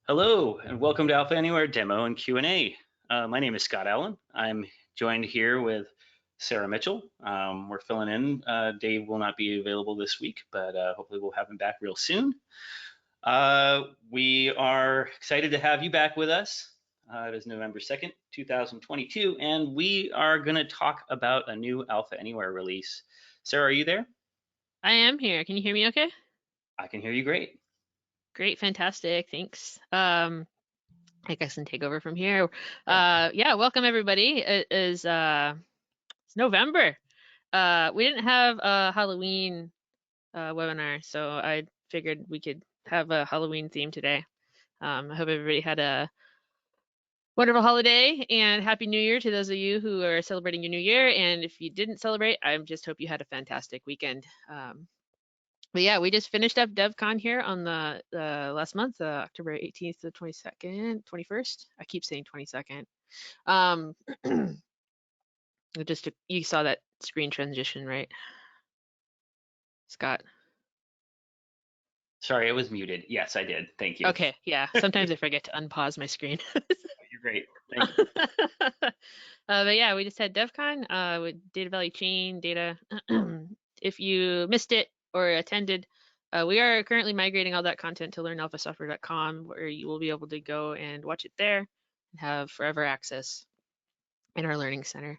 Hello, and welcome to Alpha Anywhere Demo and Q&A. My name is Scott Allen. I'm joined here with Sarah Mitchell. We're filling in. Dave will not be available this week, but hopefully we'll have him back real soon. We are excited to have you back with us. It is November 2nd, 2022, and we are going to talk about a new Alpha Anywhere release. Sarah, are you there? I am here. Can you hear me okay? I can hear you great. Great, fantastic, thanks. I guess I can take over from here. Yeah. Yeah, welcome everybody. It's November. We didn't have a Halloween webinar, so I figured we could have a Halloween theme today. I hope everybody had a wonderful holiday and Happy New Year to those of you who are celebrating your New Year. And if you didn't celebrate, I just hope you had a fantastic weekend. But yeah, we just finished up DevCon here on the last month, October 18th to 22nd, 21st. I keep saying 22nd. You saw that screen transition, right, Scott? Sorry, it was muted. Yes, I did. Thank you. Okay, yeah. Sometimes I forget to unpause my screen. You're great. Thank you. But yeah, we just had DevCon with Data Valley Chain data. If you missed it or attended, we are currently migrating all that content to learnalphasoftware.com, where you will be able to go and watch it there and have forever access in our learning center.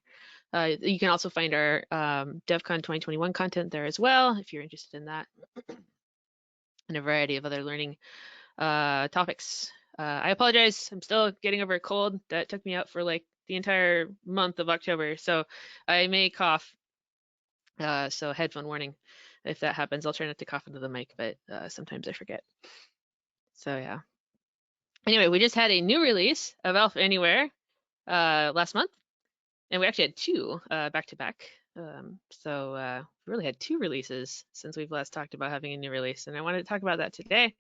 You can also find our DevCon 2021 content there as well, if you're interested in that, and a variety of other learning topics. I apologize, I'm still getting over a cold that took me out for like the entire month of October, so I may cough. So headphone warning if that happens. I'll try not to cough into the mic, but sometimes I forget. So yeah. Anyway, we just had a new release of Alpha Anywhere last month, and we actually had two back to back. So we really had two releases since we've last talked about having a new release, and I wanted to talk about that today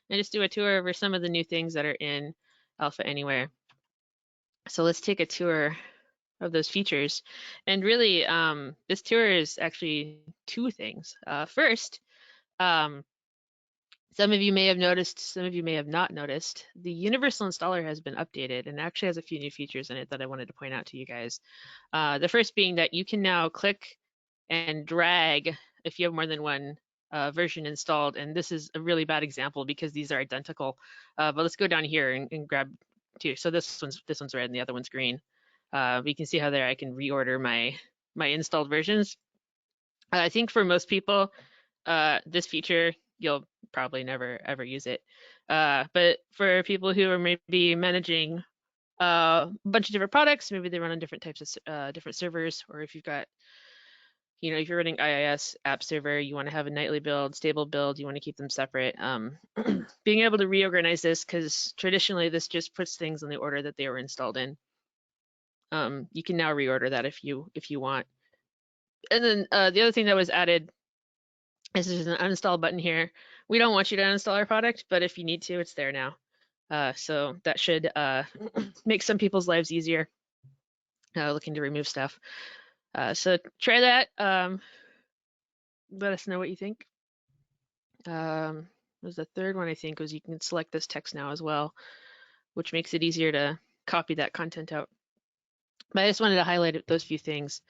and just do a tour over some of the new things that are in Alpha Anywhere. So let's take a tour of those features. And really, this tour is actually two things. First, some of you may have noticed, some of you may have not noticed, the Universal Installer has been updated and actually has a few new features in it that I wanted to point out to you guys. The first being that you can now click and drag if you have more than one version installed. And this is a really bad example because these are identical. But let's go down here and grab two. So this one's red and the other one's green. You can see how there I can reorder my installed versions. I think for most people, this feature, you'll probably never ever use it. But for people who are maybe managing a bunch of different products, maybe they run on different types of different servers, or if you've got, if you're running IIS app server, you want to have a nightly build, stable build, you want to keep them separate. Being able to reorganize this, because traditionally this just puts things in the order that they were installed in. You can now reorder that if you want. And then the other thing that was added is there's an uninstall button here. We don't want you to uninstall our product, but if you need to, it's there now. So that should make some people's lives easier looking to remove stuff. So try that. Let us know what you think. Was the third one, I think, was you can select this text now as well, which makes it easier to copy that content out. But I just wanted to highlight those few things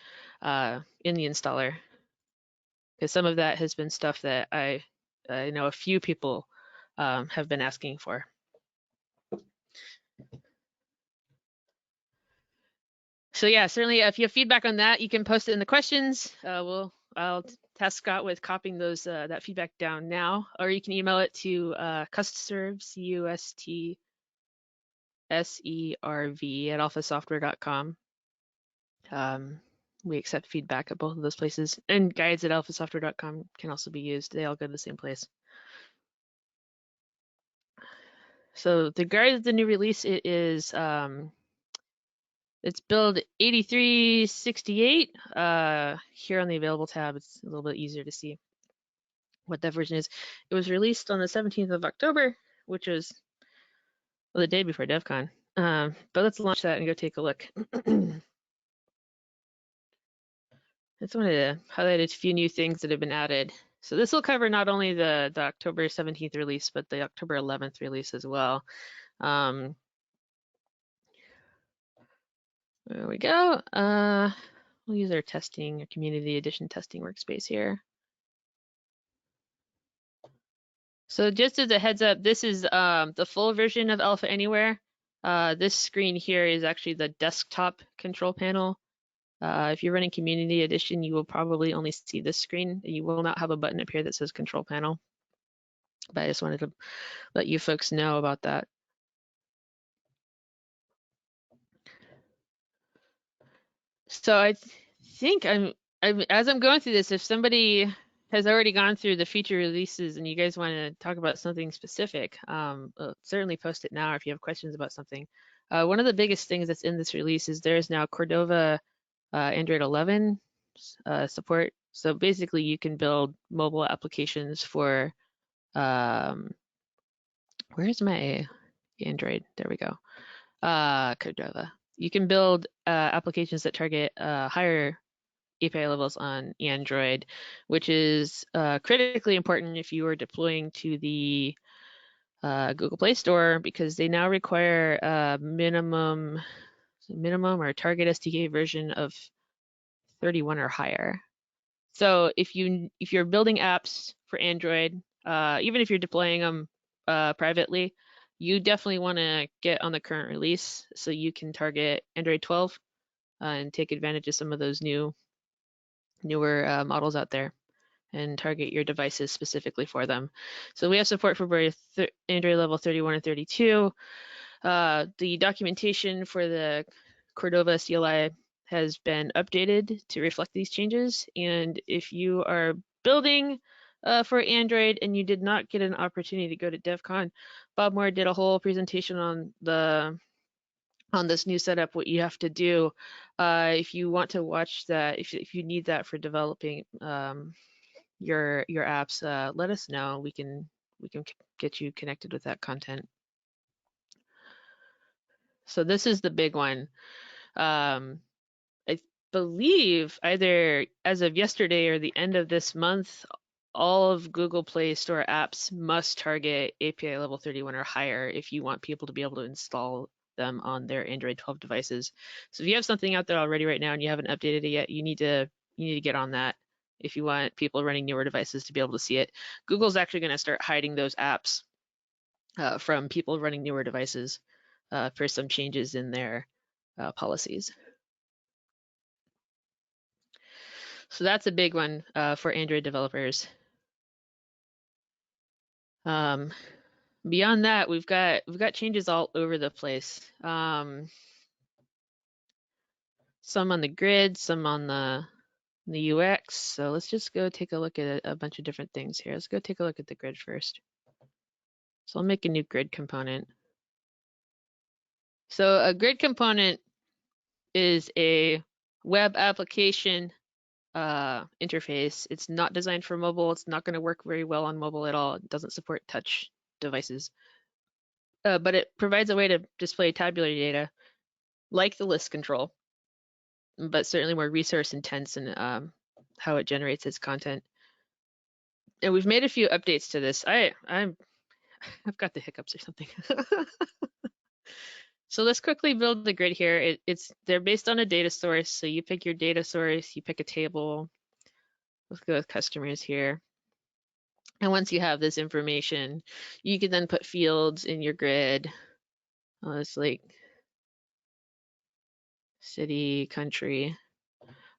in the installer, because some of that has been stuff that I know a few people have been asking for. So yeah, certainly if you have feedback on that, you can post it in the questions. I'll task Scott with copying those that feedback down now, or you can email it to custserv, CUSTSERV at alphasoftware.com. We accept feedback at both of those places, and guides at alphasoftware.com can also be used. They all go to the same place. So the guide of the new release, it is it's build 8368. Here on the available tab, it's a little bit easier to see what that version is. It was released on the 17th of October, which is the day before DevCon. But let's launch that and go take a look. I just wanted to highlight a few new things that have been added. So this will cover not only the October 17th release, but the October 11th release as well. There we go. We'll use our testing, our community edition testing workspace here. So just as a heads up, this is the full version of Alpha Anywhere. This screen here is actually the desktop control panel. If you're running Community Edition, you will probably only see this screen. You will not have a button up here that says Control Panel. But I just wanted to let you folks know about that. So I think as I'm going through this, if somebody has already gone through the feature releases and you guys want to talk about something specific, certainly post it now if you have questions about something. One of the biggest things that's in this release is there's now Cordova Android 11 support. So basically you can build mobile applications for, where's my Android? There we go. Cordova. You can build applications that target higher API levels on Android, which is critically important if you are deploying to the Google Play Store, because they now require a minimum or target SDK version of 31 or higher. So if you're building apps for Android, even if you're deploying them privately, you definitely want to get on the current release so you can target Android 12 and take advantage of some of those newer models out there and target your devices specifically for them. So we have support for both Android level 31 and 32. The documentation for the Cordova CLI has been updated to reflect these changes. And if you are building for Android and you did not get an opportunity to go to DevCon, Bob Moore did a whole presentation on this new setup, what you have to do. If you want to watch that, if you need that for developing your apps, let us know. We can get you connected with that content. So this is the big one. I believe either as of yesterday or the end of this month, all of Google Play Store apps must target API level 31 or higher if you want people to be able to install them on their Android 12 devices. So if you have something out there already right now and you haven't updated it yet, you need to get on that if you want people running newer devices to be able to see it. Google's actually going to start hiding those apps from people running newer devices for some changes in their policies. So that's a big one for Android developers. Beyond that, we've got changes all over the place. Some on the grid, some on the UX. So let's just go take a look at a bunch of different things here. Let's go take a look at the grid first. So I'll make a new grid component. So a grid component is a web application interface. It's not designed for mobile. It's not going to work very well on mobile at all. It doesn't support touch devices. But it provides a way to display tabular data like the list control, but certainly more resource intense in how it generates its content. And we've made a few updates to this. I've got the hiccups or something. So let's quickly build the grid here. They're based on a data source. So you pick your data source, you pick a table. Let's go with customers here. And once you have this information, you can then put fields in your grid. It's like city, country.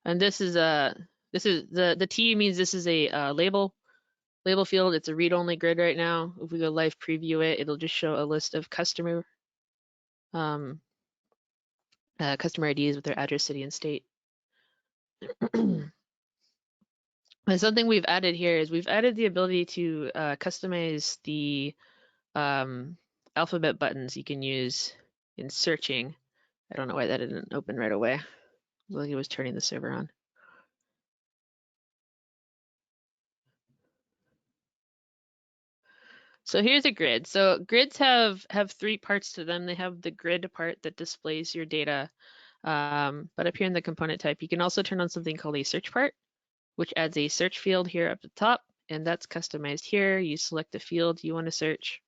And this is the T means this is a label field. It's a read-only grid right now. If we go live preview it, it'll just show a list of customer IDs with their address, city, and state. And something we've added here is we've added the ability to customize the alphabet buttons you can use in searching. I don't know why that didn't open right away. Like it was turning the server on. So here's a grid. So grids have three parts to them. They have the grid part that displays your data. But up here in the component type, you can also turn on something called a search part, which adds a search field here up the top, and that's customized here. You select the field you want to search.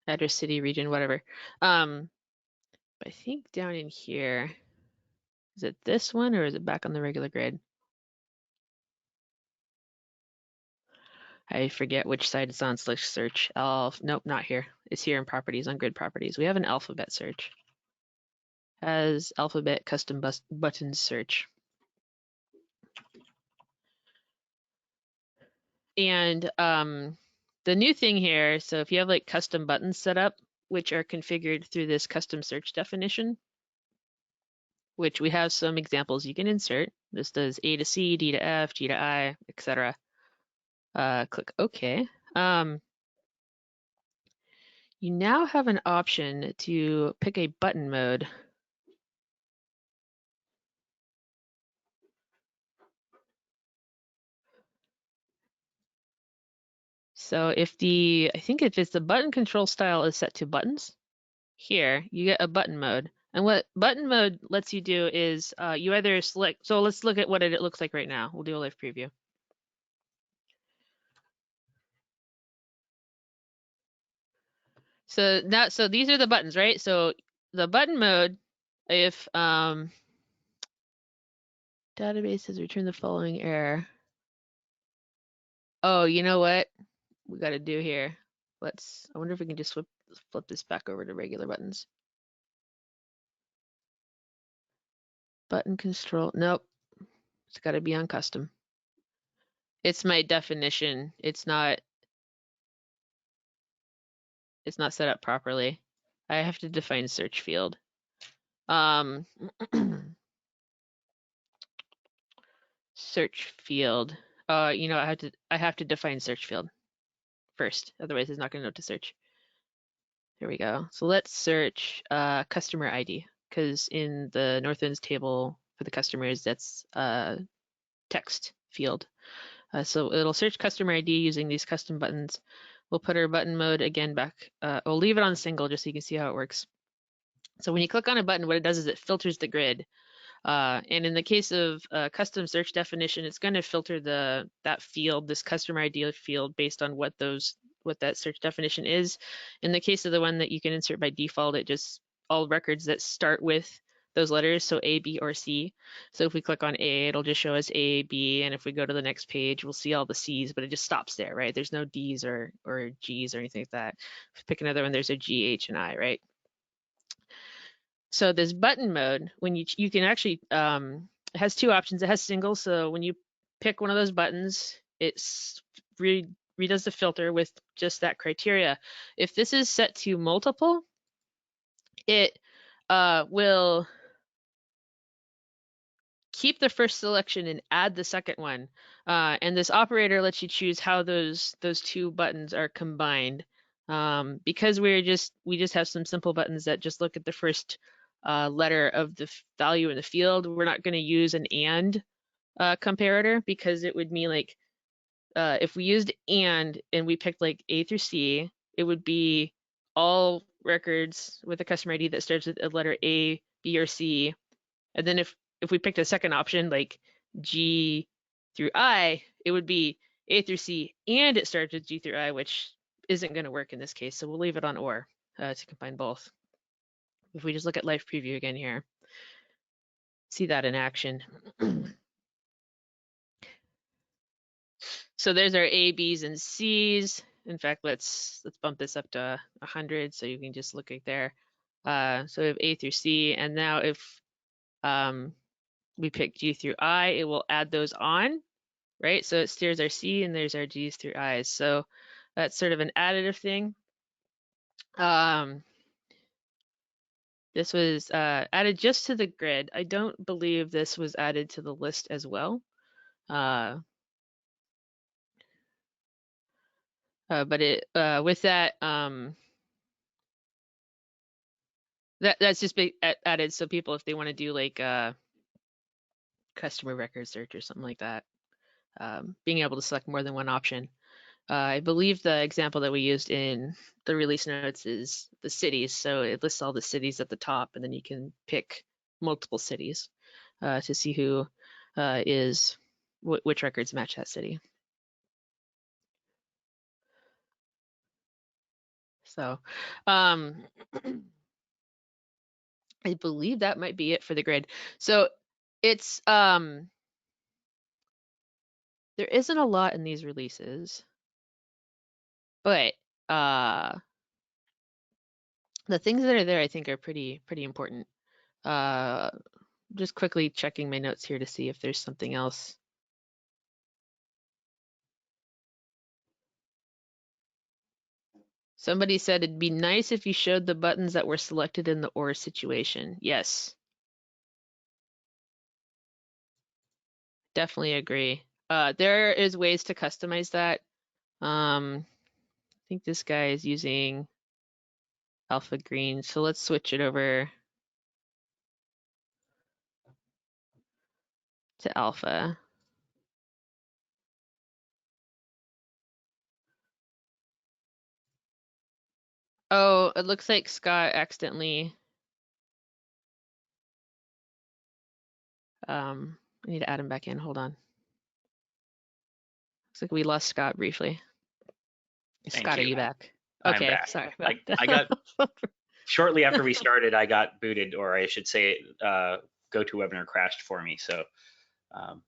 address, city, region, whatever. I think down in here, is it this one or is it back on the regular grid? I forget which side it's on. Slash search. Nope, not here. It's here in properties, on grid properties. We have an alphabet search. Has alphabet custom button search. And the new thing here, so if you have like custom buttons set up, which are configured through this custom search definition, which we have some examples you can insert. This does A to C, D to F, G to I, etc. Click OK. You now have an option to pick a button mode. So I think if it's the button control style is set to buttons, here you get a button mode. And what button mode lets you do is you either select, so let's look at what it looks like right now. We'll do a live preview. So these are the buttons, right? So the button mode, if database has returned the following error. Oh, you know what we got to do here? I wonder if we can just flip this back over to regular buttons. Button control, nope. It's got to be on custom. It's my definition. It's not set up properly. I have to define search field. Search field. You know, I have to define search field first. Otherwise, it's not going to know what to search. There we go. So let's search customer ID, because in the Northwinds table for the customers, that's text field. So it'll search customer ID using these custom buttons. We'll put our button mode again back. We'll leave it on single just so you can see how it works. So when you click on a button, what it does is it filters the grid. And in the case of custom search definition, it's going to filter that field, this customer ID field, based on what that search definition is. In the case of the one that you can insert by default, it just all records that start with those letters, so A, B, or C. So if we click on A, it'll just show us A, B, and if we go to the next page, we'll see all the C's, but it just stops there, right? There's no D's or G's or anything like that. If we pick another one, there's a G, H, and I, right? So this button mode, when you can actually, it has two options. It has single, so when you pick one of those buttons, it redoes the filter with just that criteria. If this is set to multiple, it will keep the first selection and add the second one. And this operator lets you choose how those two buttons are combined. Because we just have some simple buttons that just look at the first letter of the value in the field, we're not going to use an and comparator, because it would mean like if we used and we picked like A through C, it would be all records with a customer ID that starts with a letter A, B, or C. And then if we picked a second option like G through I, it would be A through C and it starts with G through I, which isn't going to work in this case. So we'll leave it on or to combine both. If we just look at live preview again here, see that in action. So there's our A, B's, and C's. In fact, let's bump this up to 100 so you can just look right there. So we have A through C, and now if we pick G through I, it will add those on, right? So it steers our C and there's our G's through I's. So that's sort of an additive thing. This was added just to the grid. I don't believe this was added to the list as well. But it with that, that's just added so people, if they want to do like customer record search or something like that, being able to select more than one option. I believe the example that we used in the release notes is the cities. So it lists all the cities at the top, and then you can pick multiple cities to see who which records match that city. So I believe that might be it for the grid. So it's there isn't a lot in these releases, but the things that are there I think are pretty important. Just quickly checking my notes here to see if there's something else. Somebody said it'd be nice if you showed the buttons that were selected in the OR situation. Yes, definitely agree. There is ways to customize that. I think this guy is using alpha green, so let's switch it over to alpha. Oh, it looks like Scott accidentally I need to add him back in. Hold on. Looks like we lost Scott briefly. Thank Scott, are you. you back? I'm Okay, back. sorry. I got shortly after we started, I got booted, or I should say, GoToWebinar crashed for me. So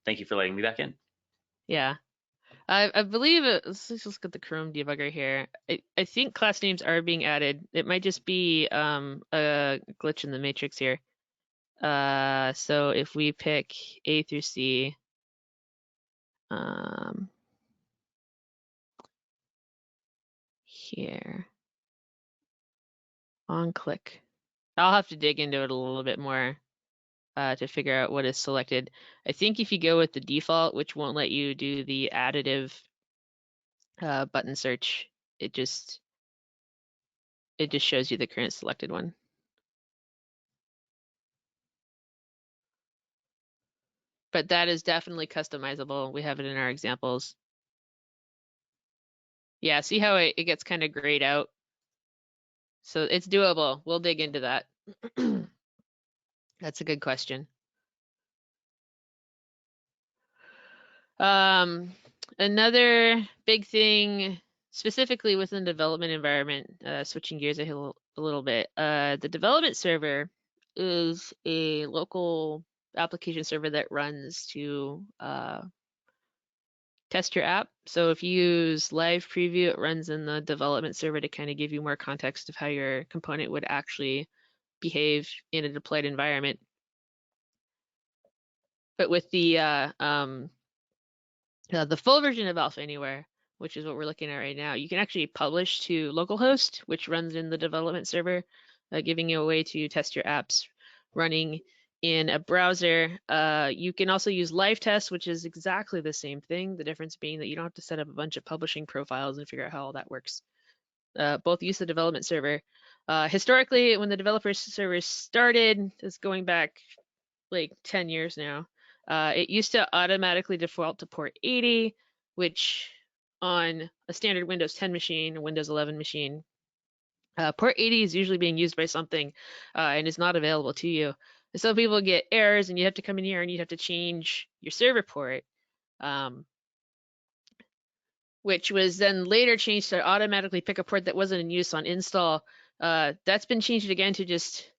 thank you for letting me back in. Yeah. I believe let's look at the Chrome debugger here. I think class names are being added. It might just be a glitch in the matrix here. So if we pick A through C, here on click, I'll have to dig into it a little bit more to figure out what is selected. I think if you go with the default, which won't let you do the additive button search, it just shows you the current selected one. But that is definitely customizable. We have it in our examples. Yeah, see how it gets kind of grayed out? So it's doable. We'll dig into that. That's a good question. Another big thing, specifically within the development environment, switching gears a little bit, the development server is a local application server that runs to test your app. So if you use live preview, it runs in the development server to kind of give you more context of how your component would actually behave in a deployed environment. But with the full version of Alpha Anywhere, which is what we're looking at right now, you can actually publish to localhost, which runs in the development server, giving you a way to test your apps running in a browser. You can also use live test, which is exactly the same thing. The difference being that you don't have to set up a bunch of publishing profiles and figure out how all that works. Both use the development server. Historically, when the developer server started, it's going back like 10 years now, it used to automatically default to port 80, which on a standard Windows 10 machine, a Windows 11 machine, port 80 is usually being used by something and is not available to you. And some people get errors and you have to come in here and you have to change your server port, which was then later changed to automatically pick a port that wasn't in use on install. That's been changed again to just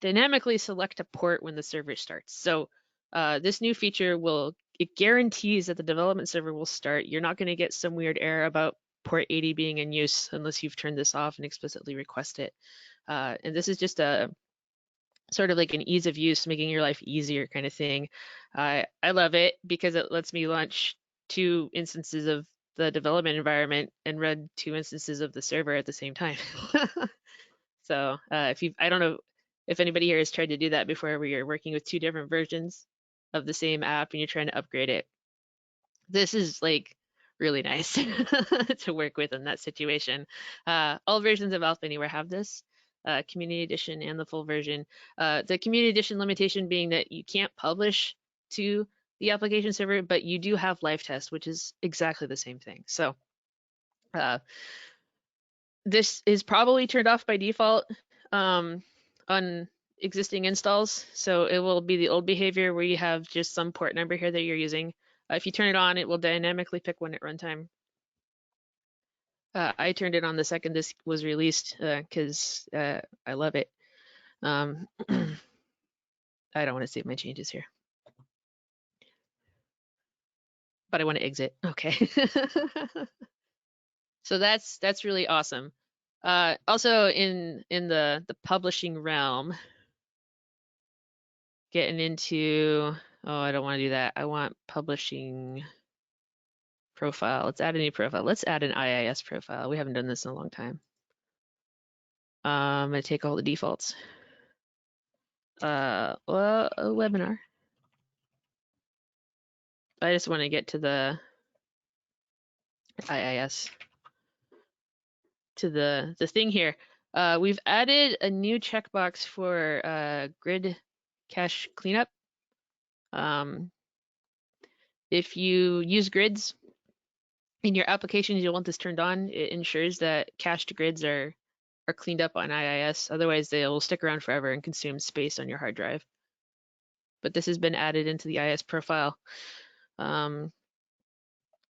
dynamically select a port when the server starts. So this new feature it guarantees that the development server will start. You're not going to get some weird error about port 80 being in use unless you've turned this off and explicitly request it. And this is just a sort of like an ease of use, making your life easier kind of thing. I love it because it lets me launch 2 instances of the development environment and run 2 instances of the server at the same time. So I don't know if anybody here has tried to do that before, where you're working with 2 different versions of the same app and you're trying to upgrade it. This is like really nice to work with in that situation. All versions of Alpha Anywhere have this, Community Edition and the full version. The Community Edition limitation being that you can't publish to the application server, but you do have live test, which is exactly the same thing. So this is probably turned off by default on existing installs. So it will be the old behavior where you have just some port number here that you're using. If you turn it on, it will dynamically pick one at runtime. I turned it on the second this was released because I love it. I don't want to save my changes here, but I want to exit. Okay. So that's really awesome. Also in the publishing realm, getting into, oh, I don't want to do that. I want publishing profile. Let's add a new profile. Let's add an IIS profile. We haven't done this in a long time. I'm gonna take all the defaults. Well, a webinar. I just want to get to the IIS, to the thing here. We've added a new checkbox for grid cache cleanup. If you use grids in your applications, you'll want this turned on. It ensures that cached grids are cleaned up on IIS. Otherwise, they'll stick around forever and consume space on your hard drive. But this has been added into the IIS profile. And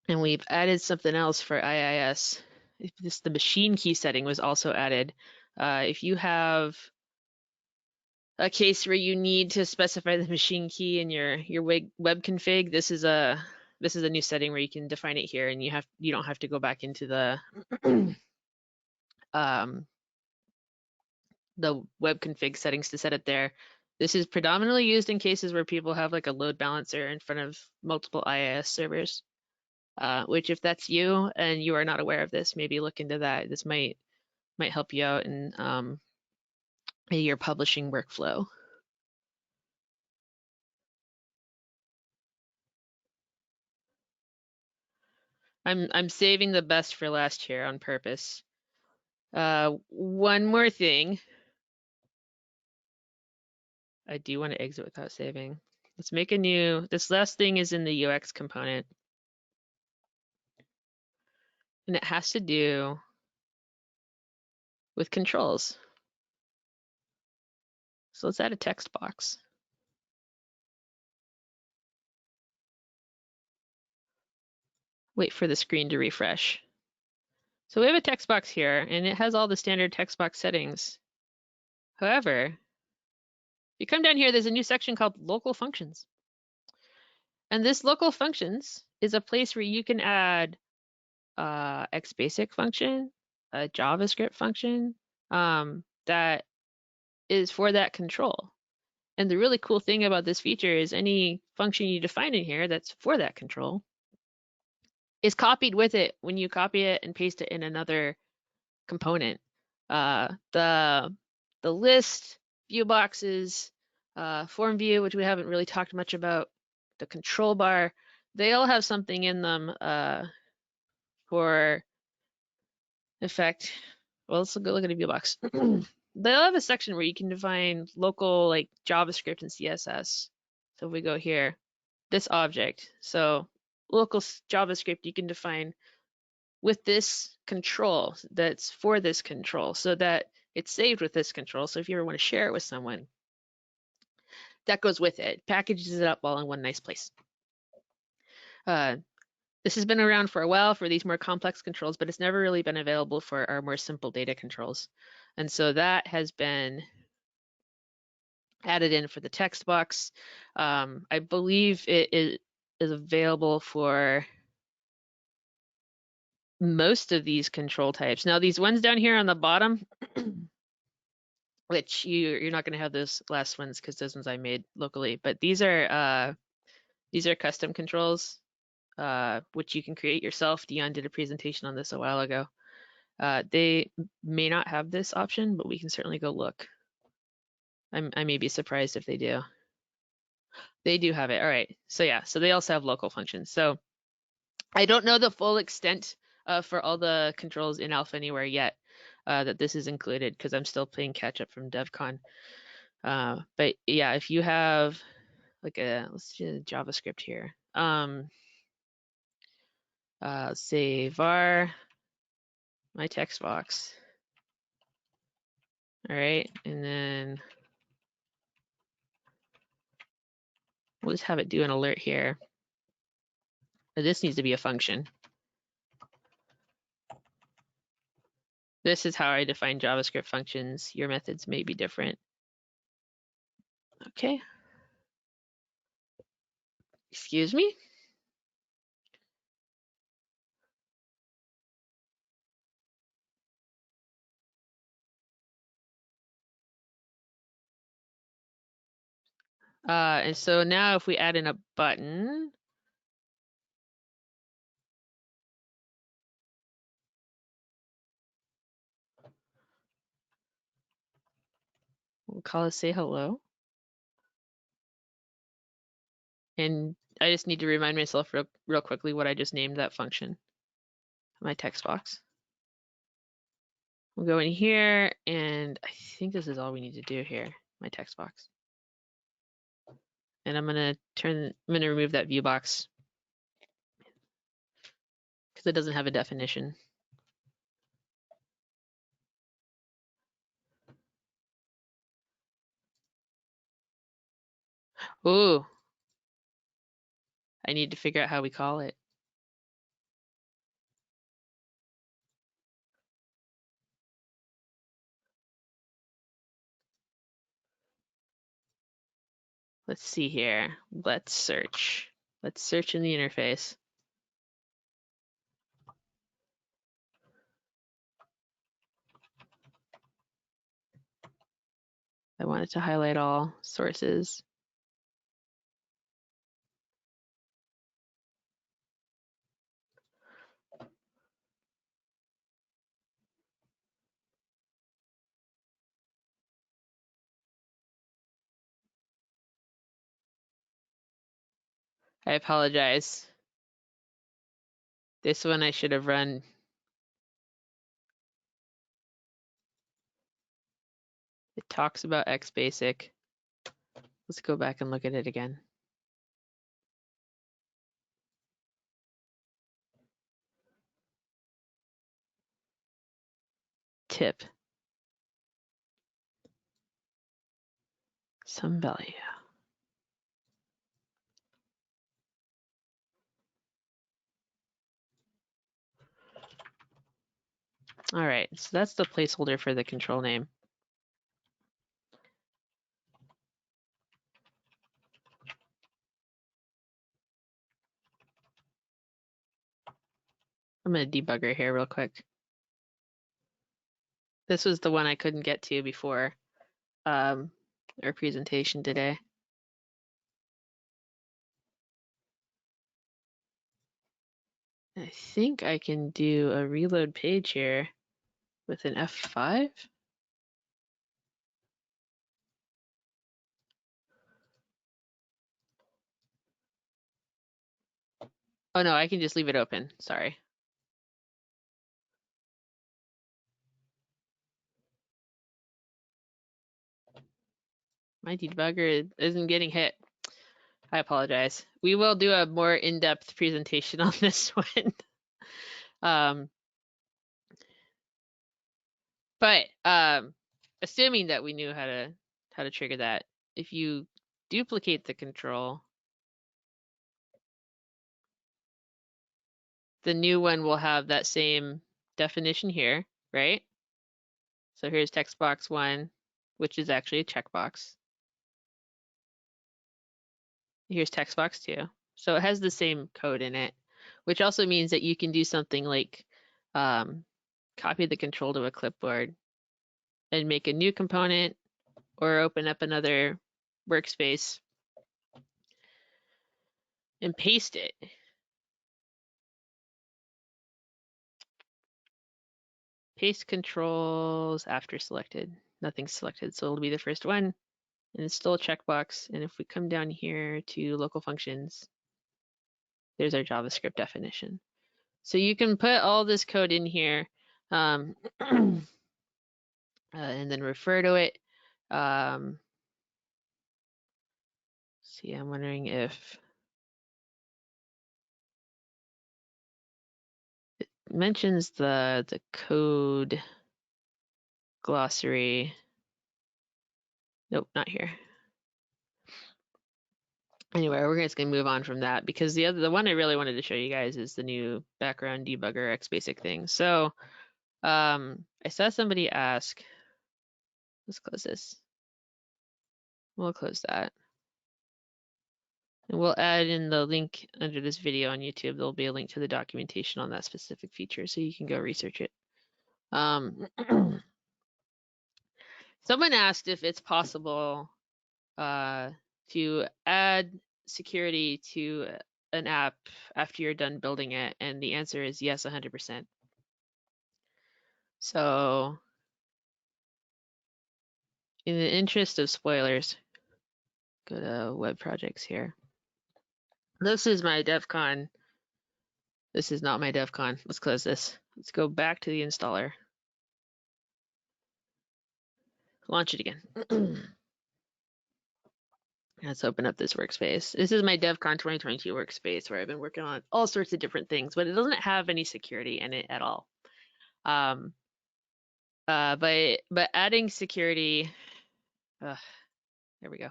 we've added something else for IIS. The machine key setting was also added. If you have a case where you need to specify the machine key in your web config, this is a new setting where you can define it here, and you don't have to go back into the web config settings to set it there. This is predominantly used in cases where people have like a load balancer in front of multiple IIS servers, which if that's you and you are not aware of this, maybe look into that. This might help you out in your publishing workflow. I'm saving the best for last here on purpose. One more thing. I do want to exit without saving. Let's make a new, this last thing is in the UX component. And it has to do with controls. So let's add a text box. Wait for the screen to refresh. So we have a text box here, and it has all the standard text box settings. However, if you come down here, there's a new section called local functions. And this local functions is a place where you can add XBasic function, a JavaScript function that is for that control. And the really cool thing about this feature is any function you define in here that's for that control is copied with it when you copy it and paste it in another component. The list, view boxes, form view, which we haven't really talked much about, the control bar, they all have something in them for effect. Well, let's go look at a view box. They all have a section where you can define local like JavaScript and CSS. So if we go here, this object, so local JavaScript you can define with this control that's for this control so that it's saved with this control. So if you ever want to share it with someone, that goes with it, packages it up all in one nice place. This has been around for a while for these more complex controls, but it's never really been available for our more simple data controls. And so that has been added in for the text box. I believe it is available for most of these control types. Now these ones down here on the bottom, which you're not going to have those last ones because those ones I made locally, but these are custom controls, which you can create yourself. Dion did a presentation on this a while ago. They may not have this option, but we can certainly go look. I may be surprised if they do. They do have it. All right. So yeah, so they also have local functions. So I don't know the full extent for all the controls in Alpha Anywhere yet that this is included because I'm still playing catch up from DevCon. But yeah, if you have like let's do JavaScript here. Say var my text box. All right, and then we'll just have it do an alert here. This needs to be a function. This is how I define JavaScript functions. Your methods may be different. Okay. Excuse me? And so now if we add in a button, we'll call it say hello. And I just need to remind myself real quickly what I just named that function, my text box. We'll go in here, and I think this is all we need to do here, my text box. And I'm gonna remove that view box because it doesn't have a definition. Ooh, I need to figure out how we call it. Let's see here. Let's search. Let's search in the interface. I wanted to highlight all sources. I apologize. This one I should have run. It talks about XBasic. Let's go back and look at it again. Tip. Some value. All right, so that's the placeholder for the control name. I'm gonna debugger here real quick. This was the one I couldn't get to before our presentation today. I think I can do a reload page here with an F5. Oh no, I can just leave it open, sorry. My debugger isn't getting hit. I apologize. We will do a more in-depth presentation on this one. But assuming that we knew how to trigger that, if you duplicate the control, the new one will have that same definition here, right? So here's text box 1, which is actually a checkbox. Here's text box 2. So it has the same code in it, which also means that you can do something like copy the control to a clipboard and make a new component or open up another workspace and paste it. Paste controls after selected. Nothing's selected, so it'll be the first one. And it's still a checkbox. And if we come down here to local functions, there's our JavaScript definition. So you can put all this code in here and then refer to it. See, I'm wondering if it mentions the code glossary. Nope, not here. Anyway, we're just gonna move on from that because the one I really wanted to show you guys is the new background debugger XBasic thing. So I saw somebody ask, let's close this. We'll close that. And we'll add in the link under this video on YouTube. There'll be a link to the documentation on that specific feature so you can go research it. Someone asked if it's possible to add security to an app after you're done building it, and the answer is yes, 100%. So in the interest of spoilers, go to web projects here. This is my DevCon. This is not my DevCon. Let's close this. Let's go back to the installer. Launch it again. Let's open up this workspace. This is my DevCon 2022 workspace where I've been working on all sorts of different things, but it doesn't have any security in it at all. But adding security, there we go,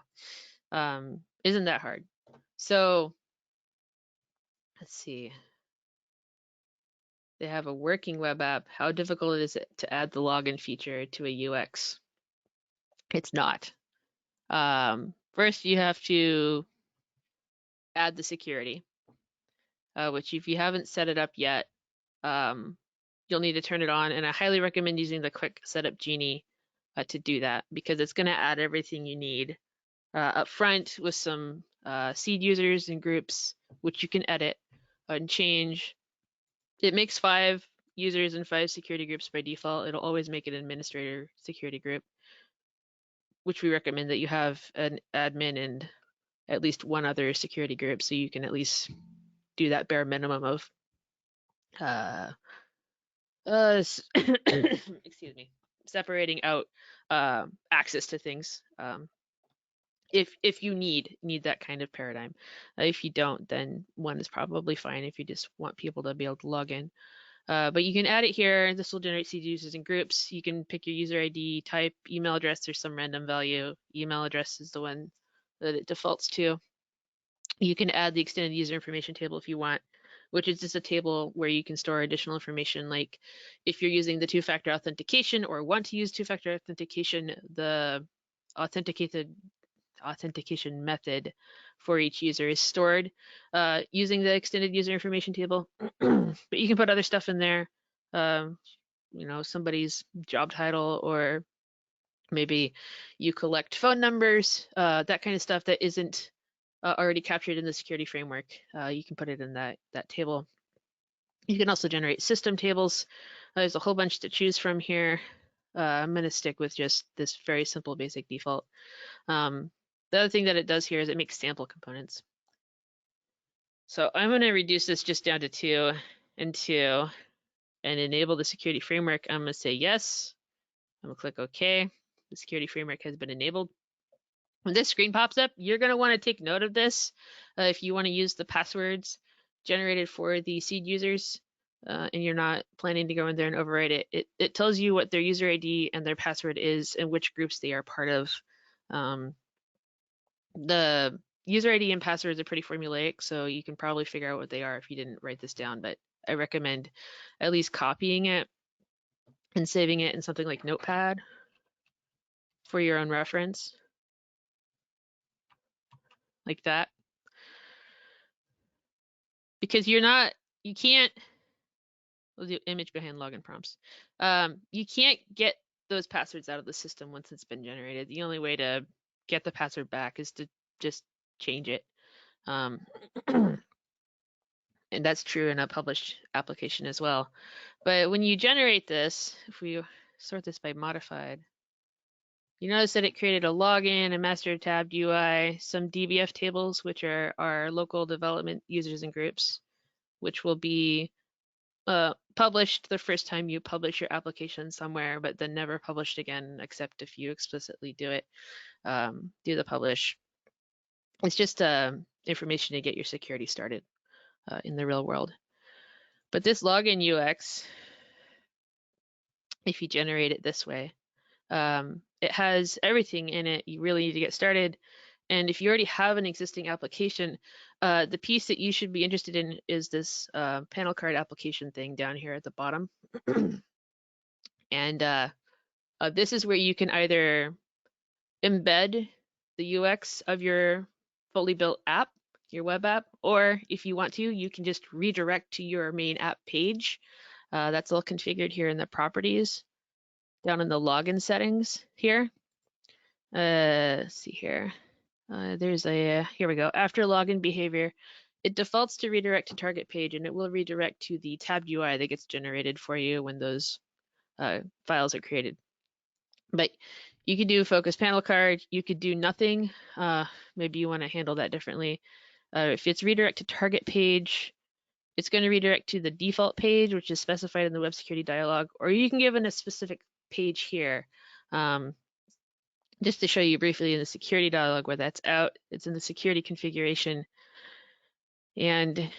isn't that hard. So let's see. They have a working web app. How difficult is it to add the login feature to a UX? It's not. First, you have to add the security, which if you haven't set it up yet, you'll need to turn it on. And I highly recommend using the quick setup genie to do that, because it's going to add everything you need up front with some seed users and groups, which you can edit and change. It makes 5 users and 5 security groups by default. It'll always make an administrator security group, which we recommend that you have an admin and at least one other security group, so you can at least do that bare minimum of excuse me, separating out access to things. If you need that kind of paradigm. If you don't, then one is probably fine if you just want people to be able to log in. But you can add it here. This will generate seed users and groups. You can pick your user ID, type, email address, or some random value. Email address is the one that it defaults to. You can add the extended user information table if you want, which is just a table where you can store additional information, like if you're using the 2-factor authentication or want to use 2-factor authentication, the authentication method for each user is stored using the extended user information table. But you can put other stuff in there, you know, somebody's job title, or maybe you collect phone numbers, that kind of stuff that isn't already captured in the security framework. You can put it in that table. You can also generate system tables. There's a whole bunch to choose from here. I'm going to stick with just this very simple basic default. The other thing that it does here is it makes sample components. So I'm going to reduce this just down to 2 and 2 and enable the security framework. I'm going to say yes. I'm going to click OK. The security framework has been enabled. When this screen pops up, you're going to want to take note of this if you want to use the passwords generated for the seed users and you're not planning to go in there and overwrite it. It tells you what their user ID and their password is and which groups they are part of. The user ID and passwords are pretty formulaic, so you can probably figure out what they are if you didn't write this down, but I recommend at least copying it and saving it in something like Notepad for your own reference, like that. Because you can't, we'll do image behind login prompts. You can't get those passwords out of the system once it's been generated. The only way to get the password back is to just change it. And that's true in a published application as well. But when you generate this, if we sort this by modified, you notice that it created a login, a master tabbed UI, some DBF tables, which are our local development users and groups, which will be published the first time you publish your application somewhere, but then never published again, except if you explicitly do it, do the publish. It's just information to get your security started in the real world. But this login UX, if you generate it this way, it has everything in it you really need to get started. And if you already have an existing application, the piece that you should be interested in is this panel card application thing down here at the bottom. And this is where you can either embed the UX of your fully built app, your web app, or if you want to, you can just redirect to your main app page. That's all configured here in the properties, down in the login settings here. Let's see here. There's a, here we go. After login behavior, it defaults to redirect to target page, and it will redirect to the tabbed UI that gets generated for you when those files are created. But you could do focus panel card. You could do nothing. Maybe you want to handle that differently. If it's redirect to target page, it's going to redirect to the default page, which is specified in the web security dialog, or you can give it a specific page here. Just to show you briefly in the security dialog where that's out, it's in the security configuration, and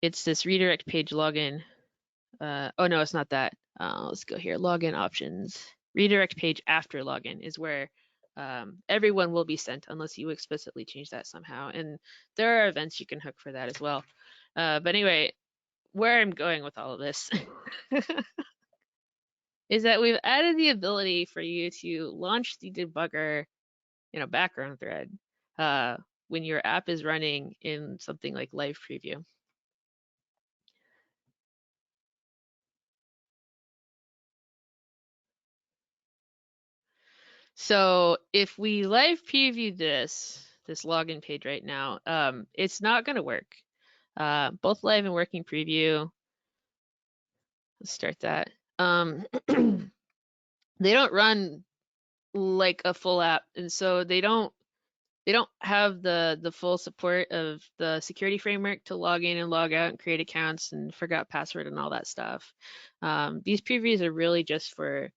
it's this redirect page login. Oh no, it's not that. Let's go here, login options. Redirect page after login is where everyone will be sent unless you explicitly change that somehow. And there are events you can hook for that as well. But anyway, where I'm going with all of this is that we've added the ability for you to launch the debugger in a background thread when your app is running in something like live preview. So if we live preview this login page right now, it's not going to work. Both live and working preview. Let's start that. They don't run like a full app, and so they don't have the full support of the security framework to log in and log out and create accounts and forgot password and all that stuff. These previews are really just for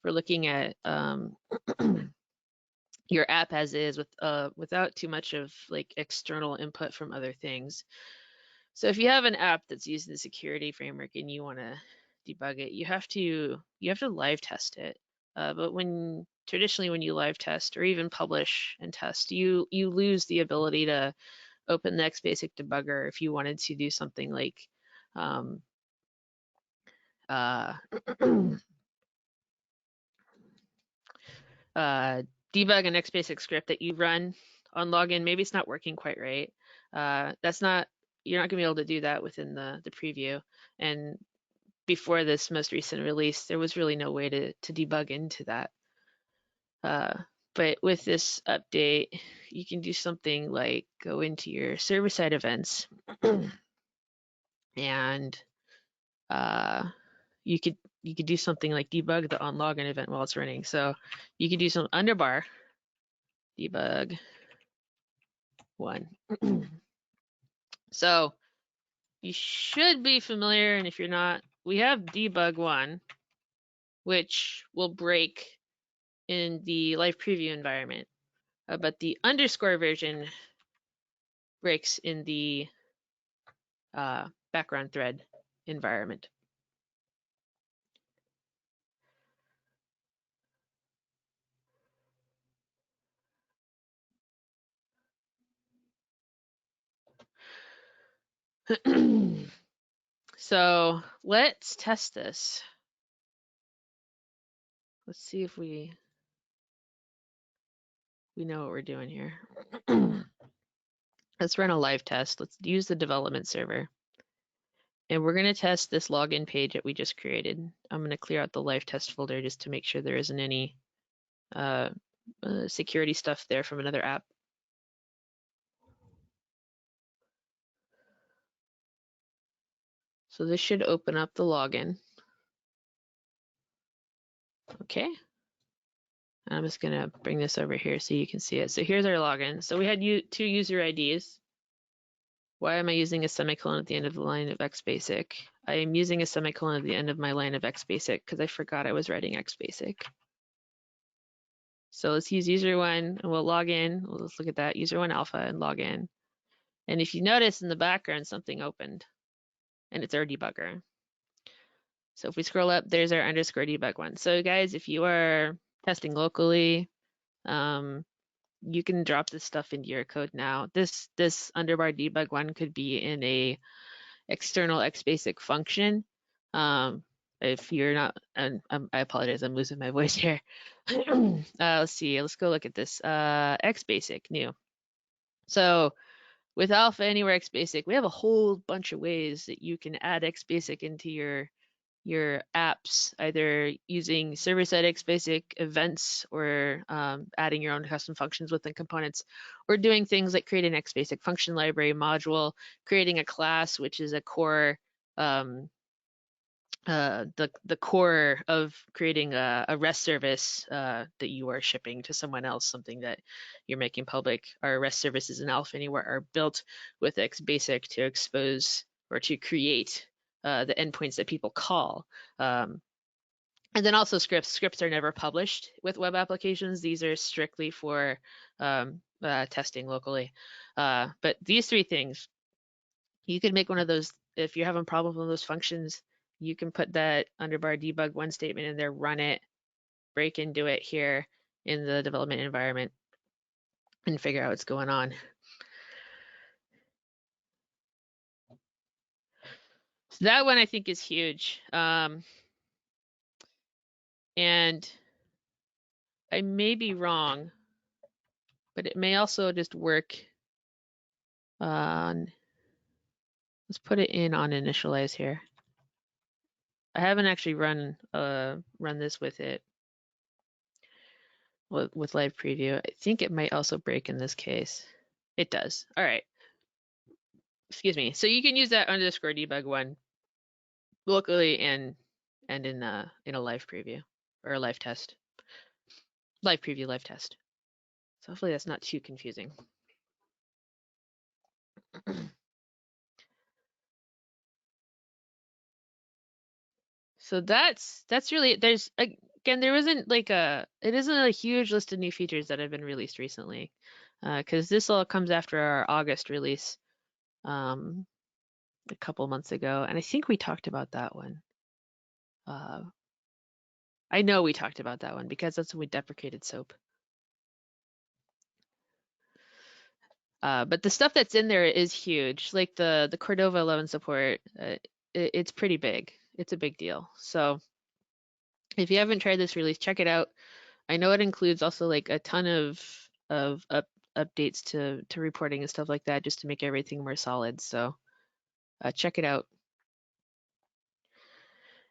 looking at your app as is without too much of like external input from other things. So if you have an app that's using the security framework and you want to debug it, you have to live test it. But traditionally when you live test or even publish and test, you lose the ability to open the XBasic debugger if you wanted to do something like debug an XBasic script that you run on login. Maybe it's not working quite right. You're not gonna be able to do that within the preview. And before this most recent release, there was really no way to debug into that. But with this update, you can do something like go into your server-side events and you could do something like debug the onLogin event while it's running. So you could do some underbar debug 1. So you should be familiar, and if you're not, we have debug 1, which will break in the live preview environment, but the underscore version breaks in the background thread environment. So let's test this. Let's see if we know what we're doing here. Let's run a live test. Let's use the development server. And we're going to test this login page that we just created. I'm going to clear out the live test folder just to make sure there isn't any security stuff there from another app. So this should open up the login. Okay. I'm just going to bring this over here so you can see it. So here's our login. So we had 2 user IDs. Why am I using a semicolon at the end of the line of XBasic? I am using a semicolon at the end of my line of XBasic because I forgot I was writing XBasic. So let's use user 1 and we'll log in. Let's look at that, user 1 alpha, and log in. And if you notice in the background, something opened and it's our debugger. So if we scroll up, there's our underscore debug 1. So guys, if you are testing locally, you can drop this stuff into your code now. This underbar debug 1 could be in a external XBasic function. If you're not, and I apologize, I'm losing my voice here. Let's see, let's go look at this. XBasic, new. So with Alpha Anywhere XBasic, we have a whole bunch of ways that you can add XBasic into your apps, either using server-side XBasic events or adding your own custom functions within components, or doing things like creating an XBasic function library module, creating a class, which is a core, the core of creating a REST service that you are shipping to someone else, something that you're making public. Our REST services in Alpha Anywhere are built with XBasic to expose or to create the endpoints that people call. And then also scripts. Scripts are never published with web applications. These are strictly for testing locally. But these three things, you could make one of those. If you're having problems with those functions, you can put that underbar debug one statement in there, run it, break into it here in the development environment, and figure out what's going on. So that one I think is huge. And I may be wrong, but it may also just work on, let's put it in on initialize here. I haven't actually run this with it, with live preview. I think it might also break in this case. It does. All right. Excuse me. So you can use that underscore debug one locally and in a live preview or a live test. Live preview, live test. So hopefully that's not too confusing. So that's really, there's, again, there isn't like it isn't a huge list of new features that have been released recently, because this all comes after our August release a couple months ago, and I think we talked about that one. I know we talked about that one because that's when we deprecated SOAP. But the stuff that's in there is huge, like the Cordova 11 support. It's pretty big. It's a big deal. So if you haven't tried this release, check it out. I know it includes also like a ton of updates to reporting and stuff like that, just to make everything more solid. So check it out.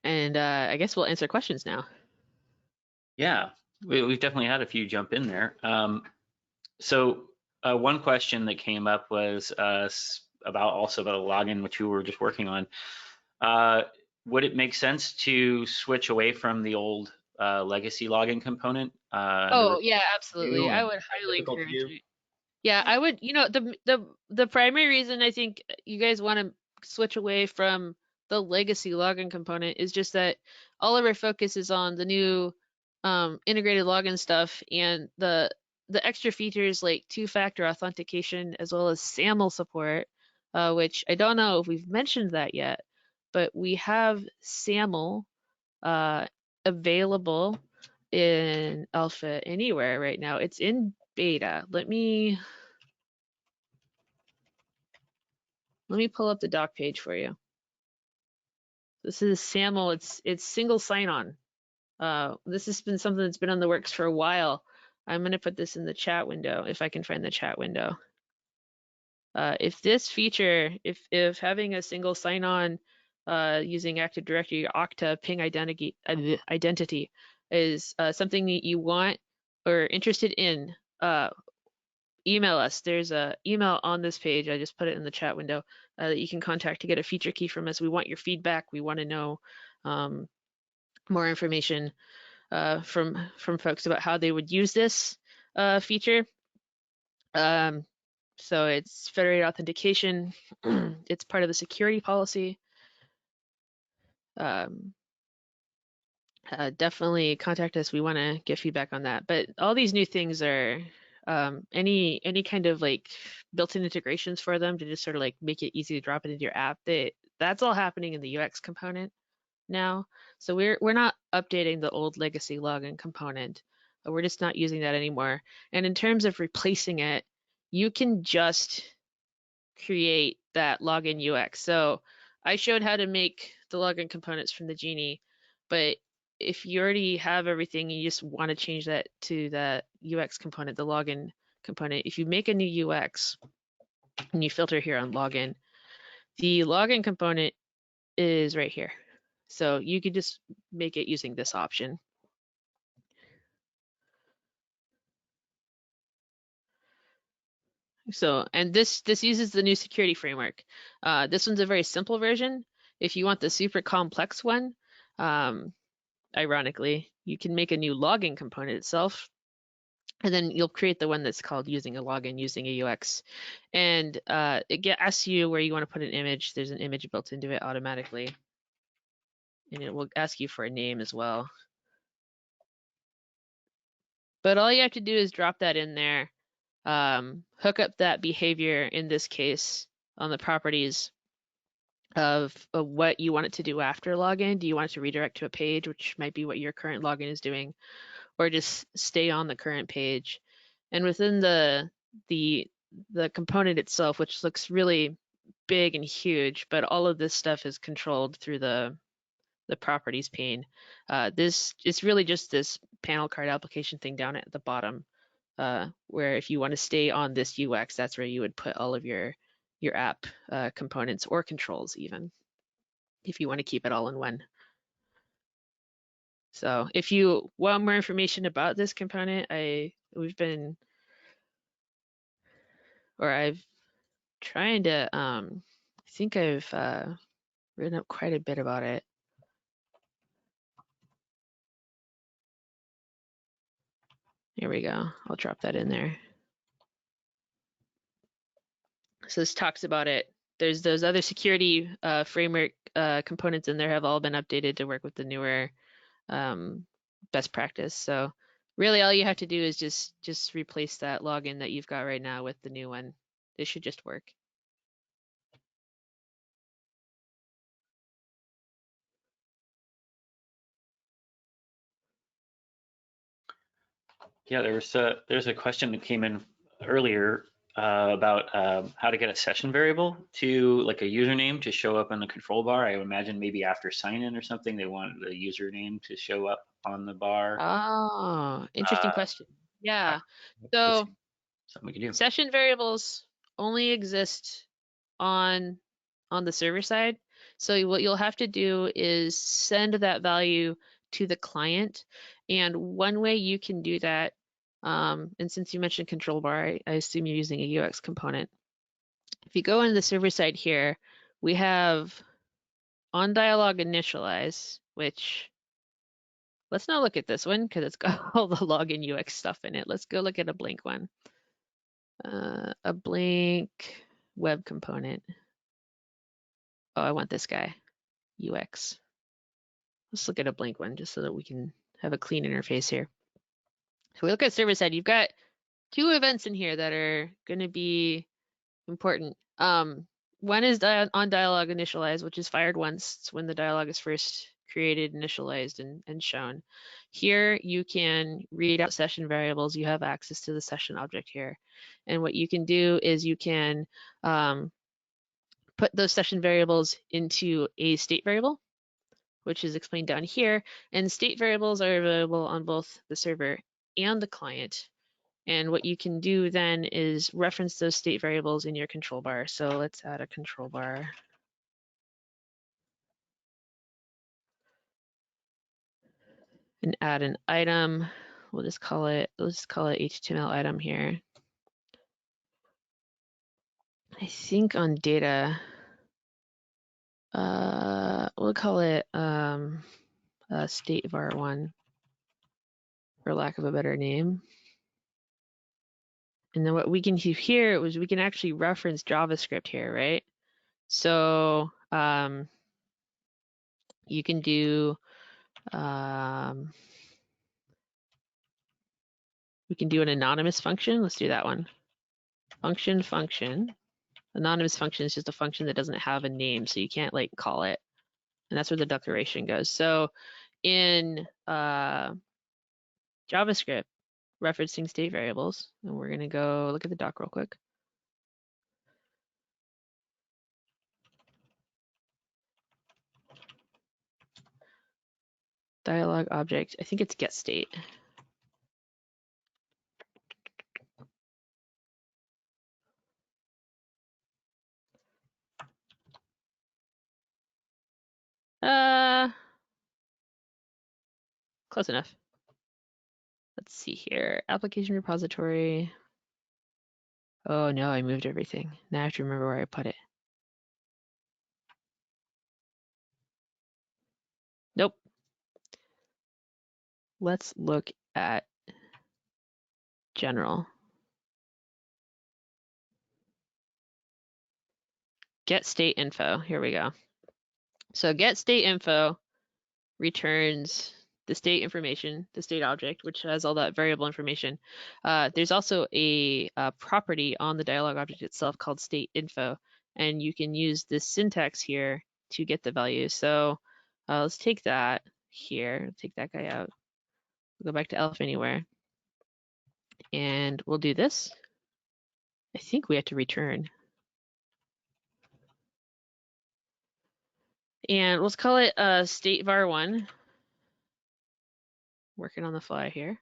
And I guess we'll answer questions now. Yeah, we've definitely had a few jump in there. So one question that came up was about a login, which we were just working on. Would it make sense to switch away from the old legacy login component? Oh yeah, absolutely. I would highly encourage it. Yeah, I would. You know, the primary reason I think you guys want to switch away from the legacy login component is just that all of our focus is on the new integrated login stuff and the extra features like two-factor authentication as well as SAML support, which I don't know if we've mentioned that yet, but we have SAML available in Alpha Anywhere right now. It's in beta. Let me pull up the doc page for you. This is SAML. It's single sign-on. This has been something that's been on the works for a while. I'm going to put this in the chat window if I can find the chat window. If this feature, if having a single sign-on using Active Directory Okta ping identity is something that you want or interested in, email us. There's a email on this page. I just put it in the chat window that you can contact to get a feature key from us. We want your feedback. We want to know more information from folks about how they would use this feature. So it's federated authentication. It's part of the security policy. Definitely contact us. We want to get feedback on that. But all these new things are any kind of like built-in integrations for them to just sort of like make it easy to drop it into your app. That's all happening in the UX component now. So we're not updating the old legacy login component. We're just not using that anymore. And in terms of replacing it, you can just create that login UX. So I showed how to make the login components from the Genie. But if you already have everything, you just want to change that to the UX component, the login component. If you make a new UX and you filter here on login, the login component is right here. So you could just make it using this option. So, and this uses the new security framework. This one's a very simple version. If you want the super complex one, ironically, you can make a new login component itself, and then you'll create the one that's called using a login using a UX. And it asks you where you want to put an image. There's an image built into it automatically. And it will ask you for a name as well. But all you have to do is drop that in there, hook up that behavior, in this case, on the properties of what you want it to do after login. Do you want it to redirect to a page, which might be what your current login is doing, or just stay on the current page? And within the component itself, which looks really big and huge, but all of this stuff is controlled through the properties pane. This is really just this panel card application thing down at the bottom, where if you want to stay on this UX, that's where you would put all of your app components or controls, even if you want to keep it all in one. So if you want more information about this component, I've trying to, I think I've written up quite a bit about it. Here we go. I'll drop that in there. So this talks about it. There's those other security framework components in there have all been updated to work with the newer best practice. So really all you have to do is just replace that login that you've got right now with the new one. It should just work. Yeah, there's a question that came in earlier about how to get a session variable to like a username to show up in the control bar. I would imagine maybe after sign in or something, they want the username to show up on the bar. Oh, interesting question. Yeah. This So something we can do. session variables only exist on the server side. So what you'll have to do is send that value to the client. And one way you can do that, and since you mentioned control bar, I assume you're using a UX component. If you go into the server side here, we have on dialog initialize, which let's not look at this one because it's got all the login UX stuff in it. Let's go look at a blank one. A blank web component. Oh, I want this guy, UX. Let's look at a blank one just so that we can have a clean interface here. So we look at server side, you've got two events in here that are going to be important. One is on dialog initialize, which is fired once. It's when the dialog is first created, initialized, and shown. Here you can read out session variables. You have access to the session object here. And what you can do is you can put those session variables into a state variable, which is explained down here. And state variables are available on both the server and the client. And what you can do then is reference those state variables in your control bar. So let's add a control bar. And add an item. Let's just call it HTML item here. I think on data, we'll call it state var1 for lack of a better name. And then what we can do here was we can actually reference JavaScript here, right? So you can do, we can do an anonymous function. Let's do that one. Function. Anonymous function is just a function that doesn't have a name, so you can't like call it. And that's where the declaration goes. So in JavaScript, referencing state variables, and we're gonna go look at the doc real quick. dialog object. I think it's get state. Close enough. Let's see here. Application repository. Oh no, I moved everything. Now I have to remember where I put it. Nope. Let's look at general. Get state info. Here we go. So get state info returns the state information, the state object, which has all that variable information. There's also a property on the dialog object itself called state info, and you can use this syntax here to get the value. So let's take that here, take that guy out. We'll go back to elf anywhere, and we'll do this. I think we have to return. And let's call it state var1. Working on the fly here.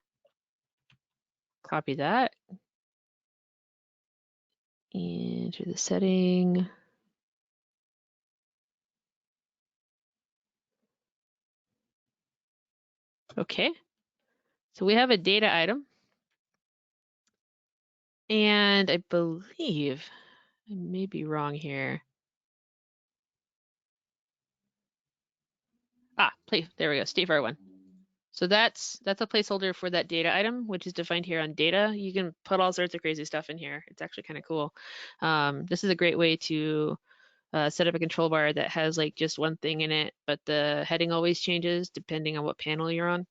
Copy that. Enter the setting. Okay. So we have a data item. And I believe, I may be wrong here. There we go, state var1. So that's a placeholder for that data item, which is defined here on data. You can put all sorts of crazy stuff in here. It's actually kind of cool. This is a great way to set up a control bar that has like just one thing in it, but the heading always changes depending on what panel you're on.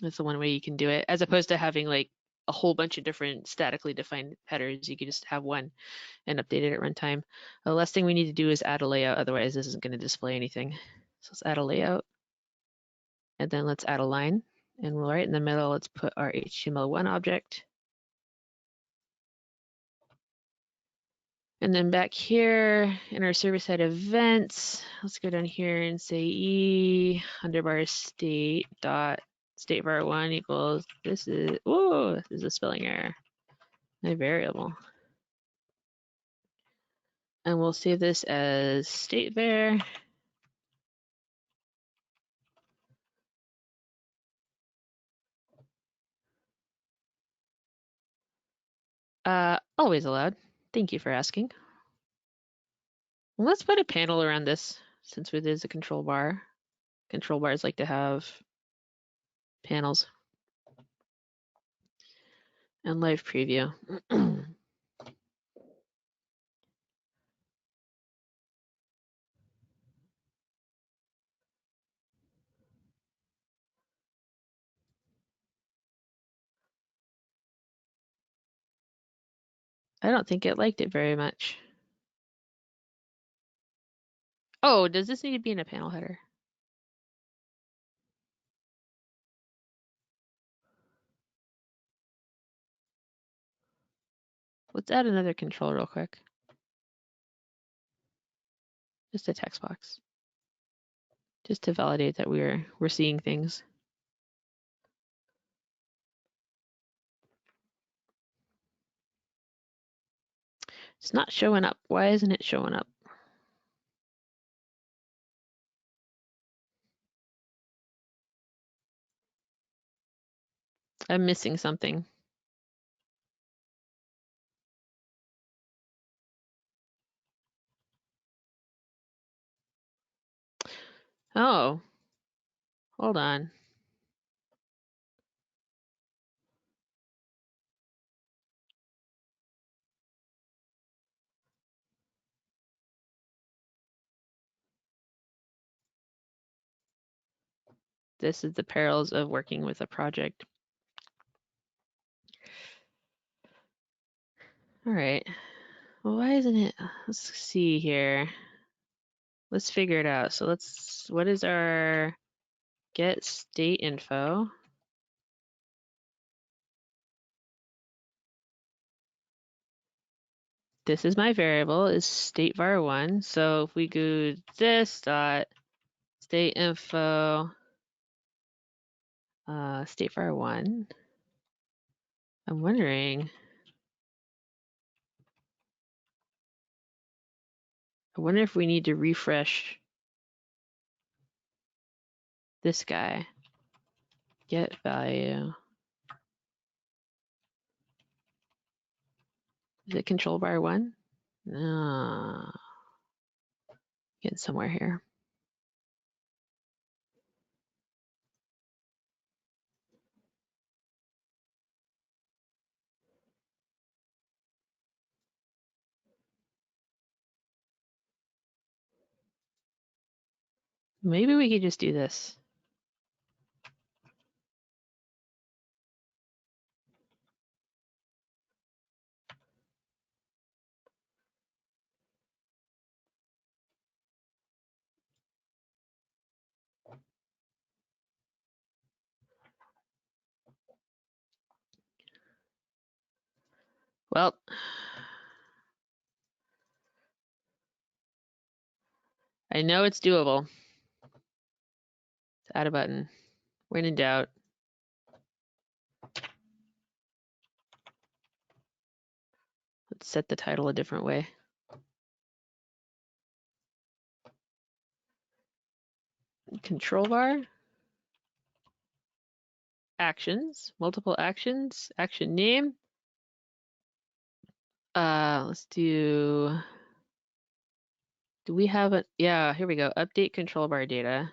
That's the one way you can do it, as opposed to having like a whole bunch of different statically defined headers. You can just have one and update it at runtime. The last thing we need to do is add a layout, otherwise this isn't going to display anything. So let's add a layout, and then let's add a line, and right in the middle, let's put our HTML1 object. And then back here in our server-side events, let's go down here and say e underbar state dot state var1 equals, this is a spelling error, my variable. And we'll save this as state var. Always allowed. Thank you for asking. Let's put a panel around this since it is a control bar. Control bars like to have panels. And live preview. I don't think it liked it very much. Oh, does this need to be in a panel header? Let's add another control real quick. Just a text box. Just to validate that we're seeing things. It's not showing up. Why isn't it showing up? I'm missing something. Oh, hold on. This is the perils of working with a project. All right. Well, why isn't it? Let's see here. Let's figure it out. So what is our get state info? This is my variable, is state var1. So if we go this dot state info State var 1. I'm wondering. I wonder if we need to refresh this guy. Get value. Is it control bar 1? No. Getting somewhere here. Maybe we could just do this. Well, I know it's doable. Let's add a button. When in doubt. Let's set the title a different way. Control bar. Actions. Multiple actions. Action name. Let's do we have a, yeah, here we go. Update control bar data.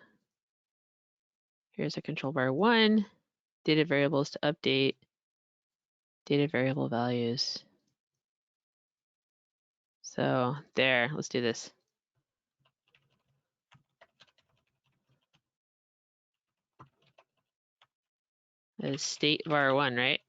Here's a control bar 1. Data variables to update. Data variable values. So there, let's do this. That is state var 1, right?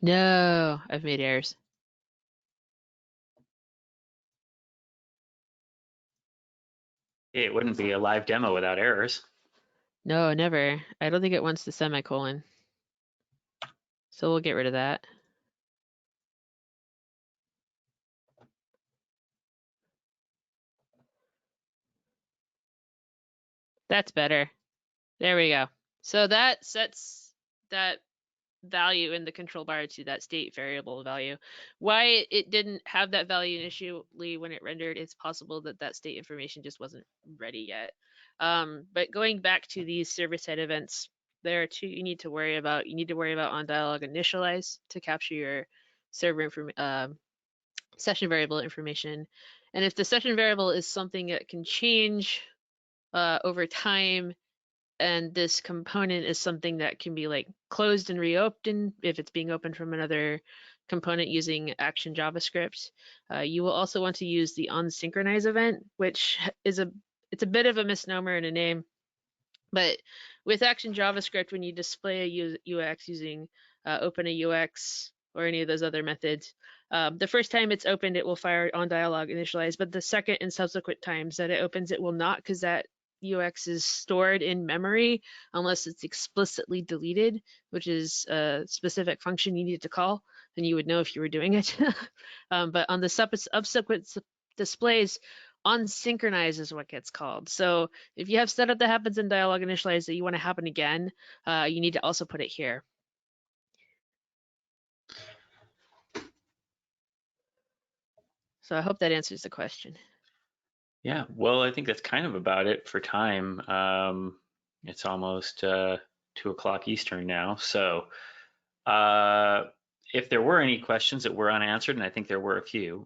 No, I've made errors. It wouldn't be a live demo without errors. No, never. I don't think it wants the semicolon. So we'll get rid of that. That's better. There we go. So that sets that value in the control bar to that state variable value. Why it didn't have that value initially when it rendered, it's possible that that state information just wasn't ready yet. But going back to these server-side events, there are two you need to worry about. You need to worry about on dialog initialize to capture your server session variable information. And if the session variable is something that can change over time, and this component is something that can be like closed and reopened if it's being opened from another component using action JavaScript. You will also want to use the Unsynchronized Event, which is it's a bit of a misnomer in a name, but with action JavaScript, when you display a UX using open a UX or any of those other methods, the first time it's opened, it will fire on dialog initialize, but the second and subsequent times that it opens, it will not, because that UX is stored in memory unless it's explicitly deleted, which is a specific function you need to call, and you would know if you were doing it. But on the subsequent displays, unsynchronized is what gets called. So if you have setup that happens in dialog initialize that you want to happen again, you need to also put it here. So I hope that answers the question. Yeah, well, I think that's kind of about it for time. It's almost 2 o'clock Eastern now. So if there were any questions that were unanswered, and I think there were a few,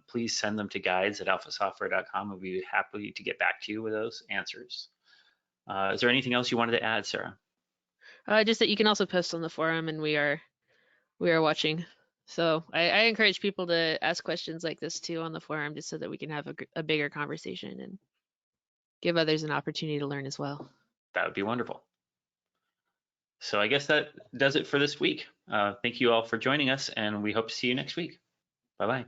please send them to guides@alphasoftware.com, and we'd be happy to get back to you with those answers. Is there anything else you wanted to add, Sarah? Just that you can also post on the forum, and we are watching. So I encourage people to ask questions like this too on the forum, just so that we can have a bigger conversation and give others an opportunity to learn as well. That would be wonderful. So I guess that does it for this week. Thank you all for joining us, and we hope to see you next week. Bye-bye.